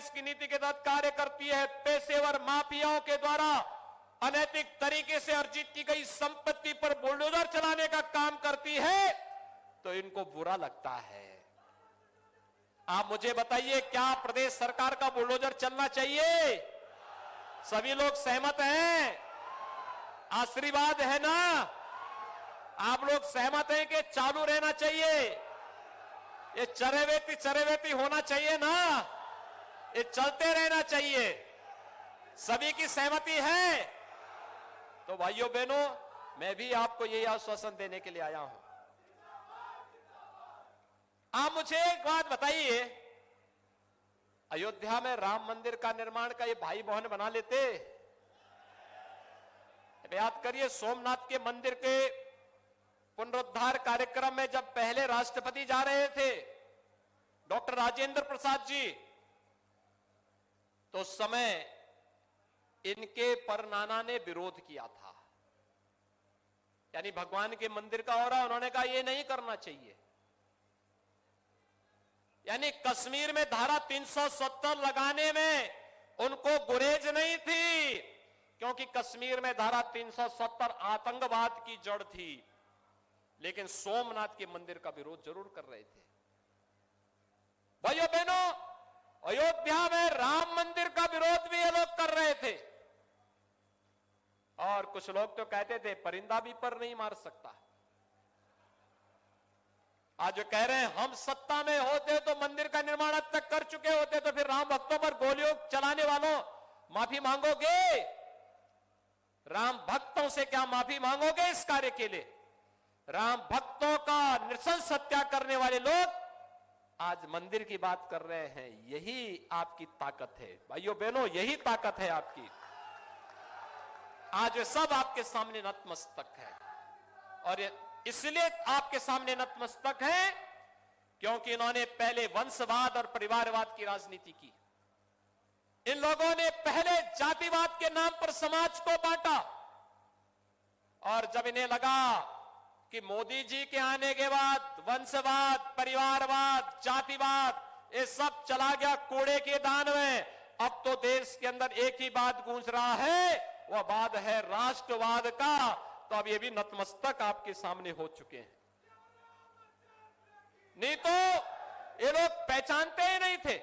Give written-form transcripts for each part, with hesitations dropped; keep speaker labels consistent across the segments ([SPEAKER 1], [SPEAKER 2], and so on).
[SPEAKER 1] कांग्रेस की नीति के तहत कार्य करती है, पेशेवर माफियाओं के द्वारा अनैतिक तरीके से अर्जित की गई संपत्ति पर बुलडोजर चलाने का काम करती है, तो इनको बुरा लगता है। आप मुझे बताइए, क्या प्रदेश सरकार का बुलडोजर चलना चाहिए? सभी लोग सहमत हैं? आशीर्वाद है ना? आप लोग सहमत हैं कि चालू रहना चाहिए? ये चरेवेती होना चाहिए ना? ये चलते रहना चाहिए? सभी की सहमति है? तो भाइयों बहनों, मैं भी आपको यही आश्वासन देने के लिए आया हूं। आप मुझे एक बात बताइए, अयोध्या में राम मंदिर का निर्माण का ये भाई बहन बना लेते? याद करिए, सोमनाथ के मंदिर के पुनरुद्धार कार्यक्रम में जब पहले राष्ट्रपति जा रहे थे, डॉक्टर राजेंद्र प्रसाद जी, तो उस समय इनके परनाना ने विरोध किया था, यानी भगवान के मंदिर का हो रहा, उन्होंने कहा यह नहीं करना चाहिए। यानी कश्मीर में धारा 370 लगाने में उनको गुरेज नहीं थी, क्योंकि कश्मीर में धारा 370 आतंकवाद की जड़ थी, लेकिन सोमनाथ के मंदिर का विरोध जरूर कर रहे थे। भाइयों बहनों, अयोध्या में राम मंदिर का विरोध भी ये लोग कर रहे थे, और कुछ लोग तो कहते थे परिंदा भी पर नहीं मार सकता। आज जो कह रहे हैं हम सत्ता में होते तो मंदिर का निर्माण अब तक कर चुके होते, तो फिर राम भक्तों पर गोलियों चलाने वालों माफी मांगोगे? राम भक्तों से क्या माफी मांगोगे इस कार्य के लिए? राम भक्तों का नृशंस हत्या करने वाले लोग आज मंदिर की बात कर रहे हैं। यही आपकी ताकत है भाइयों बहनों, यही ताकत है आपकी। आज सब आपके सामने नतमस्तक है, और इसलिए आपके सामने नतमस्तक है क्योंकि इन्होंने पहले वंशवाद और परिवारवाद की राजनीति की। इन लोगों ने पहले जातिवाद के नाम पर समाज को बांटा, और जब इन्हें लगा कि मोदी जी के आने के बाद वंशवाद, परिवारवाद, जातिवाद ये सब चला गया कूड़े के दान में, अब तो देश के अंदर एक ही बात गूंज रहा है, वह बात है राष्ट्रवाद का। तो अब ये भी नतमस्तक आपके सामने हो चुके हैं। नहीं तो ये लोग पहचानते ही नहीं थे।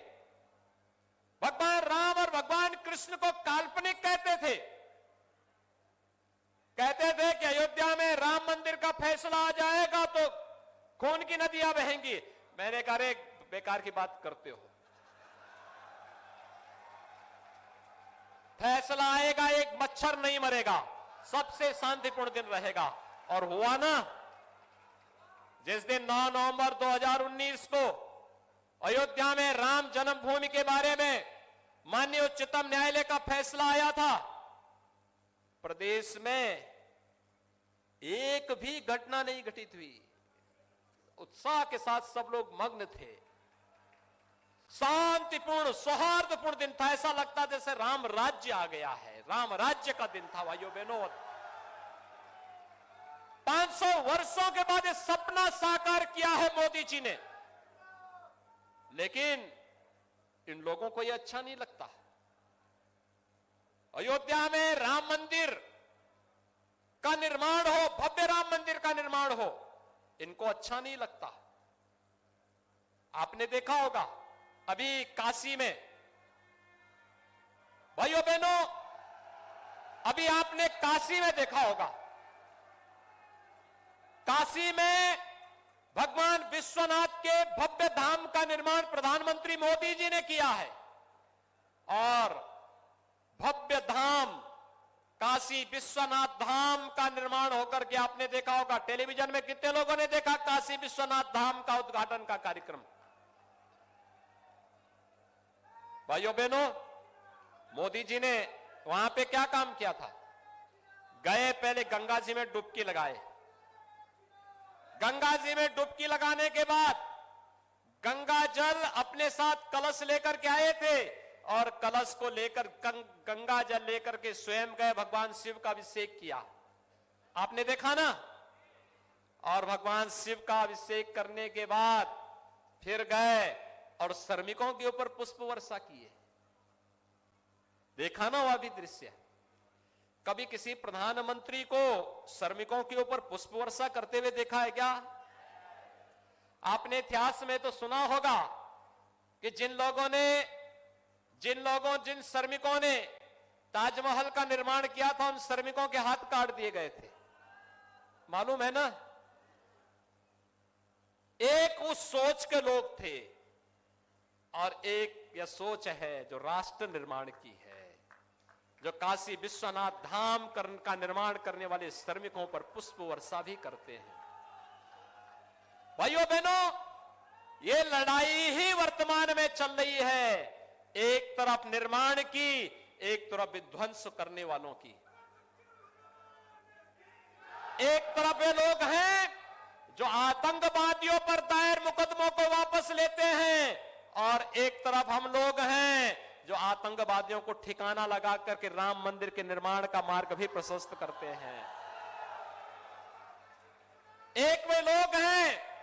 [SPEAKER 1] भगवान राम और भगवान कृष्ण को काल्पनिक कहते थे। कहते थे कि अयोध्या में राम मंदिर का फैसला आ जाएगा तो खून की नदियां बहेंगी। मैंने कहा रे बेकार की बात करते हो, फैसला आएगा, एक मच्छर नहीं मरेगा, सबसे शांतिपूर्ण दिन रहेगा। और हुआ ना, जिस दिन 9 नवंबर 2019 को अयोध्या में राम जन्मभूमि के बारे में माननीय उच्चतम न्यायालय का फैसला आया था, प्रदेश में एक भी घटना नहीं घटित हुई। उत्साह के साथ सब लोग मग्न थे, शांतिपूर्ण सौहार्दपूर्ण दिन था। ऐसा लगता जैसे राम राज्य आ गया है, राम राज्य का दिन था भाइयों बहनों। 500 वर्षों के बाद ये सपना साकार किया है मोदी जी ने, लेकिन इन लोगों को ये अच्छा नहीं लगता। अयोध्या में राम मंदिर का निर्माण हो, भव्य राम मंदिर का निर्माण हो, इनको अच्छा नहीं लगता। आपने देखा होगा अभी काशी में, भाइयों बहनों, अभी आपने काशी में देखा होगा, काशी में भगवान विश्वनाथ के भव्य धाम का निर्माण प्रधानमंत्री मोदी जी ने किया है। और भव्य धाम काशी विश्वनाथ धाम का निर्माण होकर के आपने देखा होगा, टेलीविजन में कितने लोगों ने देखा काशी विश्वनाथ धाम का उद्घाटन का कार्यक्रम? भाइयों बहनों, मोदी जी ने वहां पे क्या काम किया था? गए, पहले गंगा जी में डुबकी लगाए। गंगा जी में डुबकी लगाने के बाद गंगा जल अपने साथ कलश लेकर के आए थे, और कलश को लेकर गंगा जल लेकर के स्वयं गए, भगवान शिव का अभिषेक किया। आपने देखा ना? और भगवान शिव का अभिषेक करने के बाद फिर गए और श्रमिकों के ऊपर पुष्प वर्षा किए। देखा ना वह भी दृश्य। कभी किसी प्रधानमंत्री को श्रमिकों के ऊपर पुष्प वर्षा करते हुए देखा है क्या? आपने इतिहास में तो सुना होगा कि जिन श्रमिकों ने ताजमहल का निर्माण किया था, उन श्रमिकों के हाथ काट दिए गए थे, मालूम है ना? एक उस सोच के लोग थे और एक यह सोच है जो राष्ट्र निर्माण की है, जो काशी विश्वनाथ धाम का निर्माण करने वाले श्रमिकों पर पुष्प वर्षा भी करते हैं। भाइयों बहनों, ये लड़ाई ही वर्तमान में चल रही है, एक तरफ निर्माण की, एक तरफ विध्वंस करने वालों की। एक तरफ वे लोग हैं जो आतंकवादियों पर दायर मुकदमों को वापस लेते हैं, और एक तरफ हम लोग हैं जो आतंकवादियों को ठिकाना लगा करके राम मंदिर के निर्माण का मार्ग भी प्रशस्त करते हैं। एक वे लोग हैं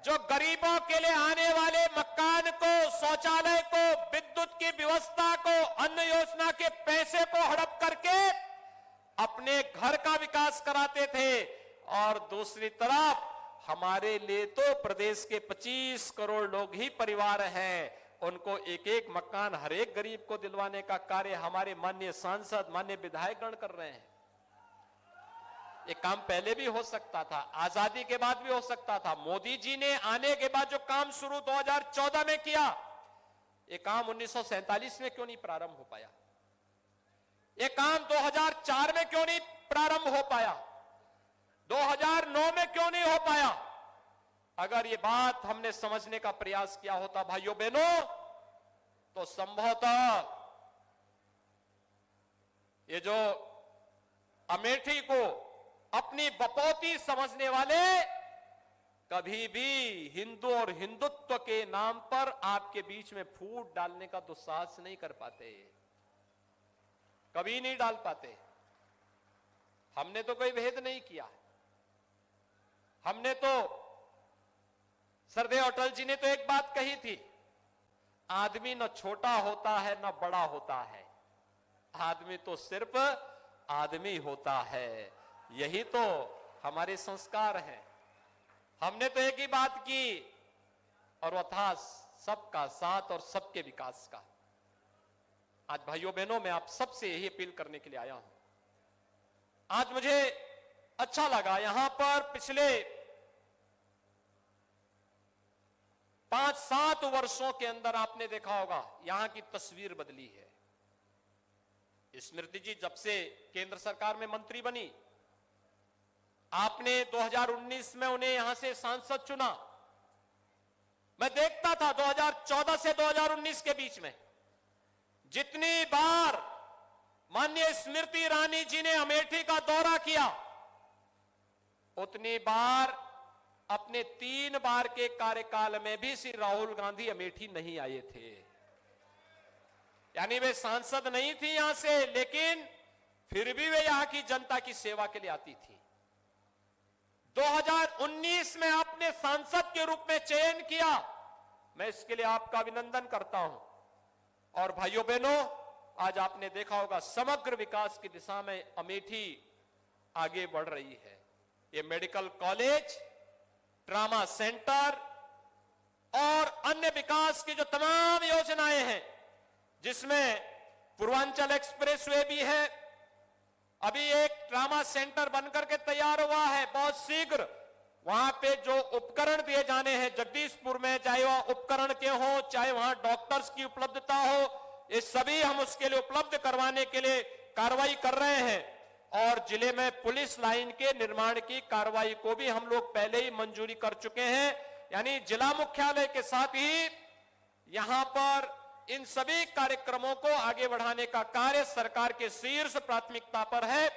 [SPEAKER 1] जो गरीबों के लिए आने वाले मकान को, शौचालय को, विद्युत की व्यवस्था को, अन्न योजना के पैसे को हड़प करके अपने घर का विकास कराते थे, और दूसरी तरफ हमारे लिए तो प्रदेश के 25 करोड़ लोग ही परिवार हैं, उनको एक एक मकान हर एक गरीब को दिलवाने का कार्य हमारे माननीय सांसद, माननीय विधायकगण कर रहे हैं। ये काम पहले भी हो सकता था, आजादी के बाद भी हो सकता था। मोदी जी ने आने के बाद जो काम शुरू 2014 में किया, ये काम 1947 में क्यों नहीं प्रारंभ हो पाया? ये काम 2004 में क्यों नहीं प्रारंभ हो पाया? 2009 में क्यों नहीं हो पाया? अगर ये बात हमने समझने का प्रयास किया होता भाइयों बहनों, तो संभवतः ये जो अमेठी को अपनी बपौती समझने वाले कभी भी हिंदू और हिंदुत्व के नाम पर आपके बीच में फूट डालने का दुस्साहस नहीं कर पाते, कभी नहीं डाल पाते। हमने तो कोई भेद नहीं किया। हमने तो, सरदेव अटल जी ने तो एक बात कही थी, आदमी न छोटा होता है न बड़ा होता है, आदमी तो सिर्फ आदमी होता है। यही तो हमारे संस्कार हैं। हमने तो एक ही बात की, और वह था सबका साथ और सबके विकास का। आज भाइयों बहनों, मैं आप सबसे यही अपील करने के लिए आया हूं। आज मुझे अच्छा लगा, यहां पर पिछले 5-7 वर्षों के अंदर आपने देखा होगा यहां की तस्वीर बदली है। स्मृति जी जब से केंद्र सरकार में मंत्री बनी, आपने 2019 में उन्हें यहां से सांसद चुना। मैं देखता था 2014 से 2019 के बीच में जितनी बार माननीय स्मृति ईरानी जी ने अमेठी का दौरा किया, उतनी बार अपने 3 बार के कार्यकाल में भी श्री राहुल गांधी अमेठी नहीं आए थे। यानी वे सांसद नहीं थी यहां से, लेकिन फिर भी वे यहां की जनता की सेवा के लिए आती थी। 2019 में आपने सांसद के रूप में चयन किया, मैं इसके लिए आपका अभिनंदन करता हूं। और भाइयों बहनों, आज आपने देखा होगा समग्र विकास की दिशा में अमेठी आगे बढ़ रही है। ये मेडिकल कॉलेज, ट्रामा सेंटर और अन्य विकास की जो तमाम योजनाएं हैं, जिसमें पूर्वांचल एक्सप्रेसवे भी है, अभी एक ट्रामा सेंटर बनकर के तैयार हुआ है। बहुत शीघ्र वहां पे जो उपकरण दिए जाने हैं जगदीशपुर में, चाहे वहां उपकरण के हो, चाहे वहां डॉक्टर्स की उपलब्धता हो, ये सभी हम उसके लिए उपलब्ध करवाने के लिए कार्रवाई कर रहे हैं। और जिले में पुलिस लाइन के निर्माण की कार्रवाई को भी हम लोग पहले ही मंजूरी कर चुके हैं। यानी जिला मुख्यालय के साथ ही यहां पर इन सभी कार्यक्रमों को आगे बढ़ाने का कार्य सरकार के शीर्ष प्राथमिकता पर है।